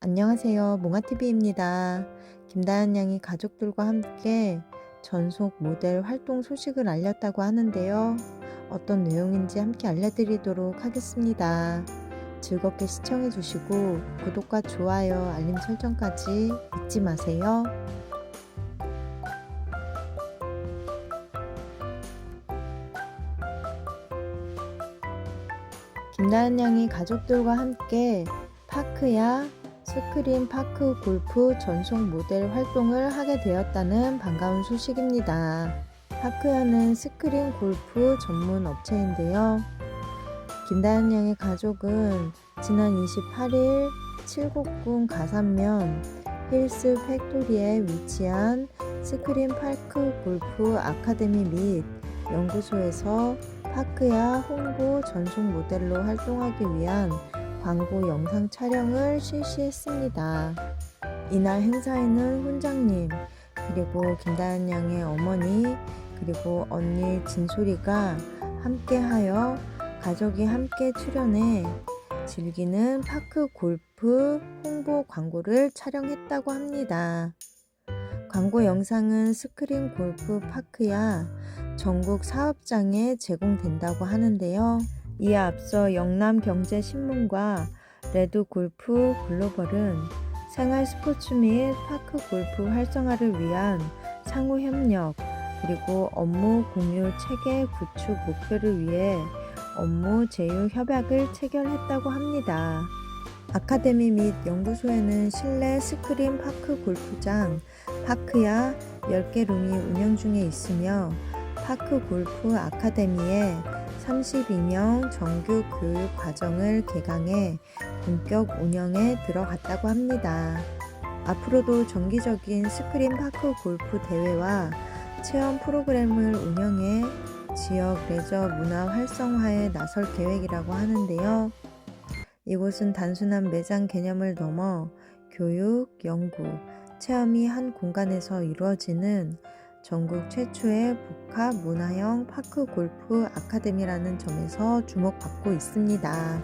안녕하세요. 몽아TV입니다. 김다은 양이 가족들과 함께 전속 모델 활동 소식을 알렸다고 하는데요. 어떤 내용인지 함께 알려드리도록 하겠습니다. 즐겁게 시청해 주시고 구독과 좋아요, 알림 설정까지 잊지 마세요. 김다은 양이 가족들과 함께 파크야 스크린 파크 골프 전속 모델 활동을 하게 되었다는 반가운 소식입니다. 파크야는 스크린 골프 전문 업체인데요. 김다은 양의 가족은 지난 28일 칠곡군 가산면 힐스 팩토리에 위치한 스크린 파크 골프 아카데미 및 연구소에서 파크야 홍보 전속 모델로 활동하기 위한 광고 영상 촬영을 실시했습니다. 이날 행사에는 훈장님, 그리고 김다은 양의 어머니, 그리고 언니 진솔이가 함께하여 가족이 함께 출연해 즐기는 파크 골프 홍보 광고를 촬영했다고 합니다. 광고 영상은 스크린 골프 파크야 전국 사업장에 제공된다고 하는데요. 이에 앞서 영남경제신문과 레드골프 글로벌은 생활 스포츠 및 파크 골프 활성화를 위한 상호 협력 그리고 업무 공유 체계 구축 목표를 위해 업무 제휴 협약을 체결했다고 합니다. 아카데미 및 연구소에는 실내 스크린 파크 골프장 파크야 10개 룸이 운영 중에 있으며 파크 골프 아카데미에 32명 정규 교육 과정을 개강해 본격 운영에 들어갔다고 합니다. 앞으로도 정기적인 스크린 파크 골프 대회와 체험 프로그램을 운영해 지역 레저 문화 활성화에 나설 계획이라고 하는데요. 이곳은 단순한 매장 개념을 넘어 교육, 연구, 체험이 한 공간에서 이루어지는 전국 최초의 복합 문화형 파크 골프 아카데미라는 점에서 주목받고 있습니다.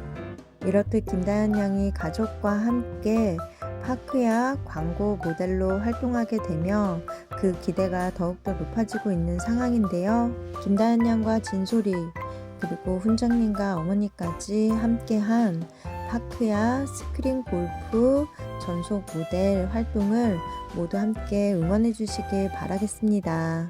이렇듯 김다은 양이 가족과 함께 파크야 광고 모델로 활동하게 되며 그 기대가 더욱더 높아지고 있는 상황인데요. 김다은 양과 진솔이 그리고 훈장님과 어머니까지 함께한 파크야 스크린 골프 전속 모델 활동을 모두 함께 응원해 주시길 바라겠습니다.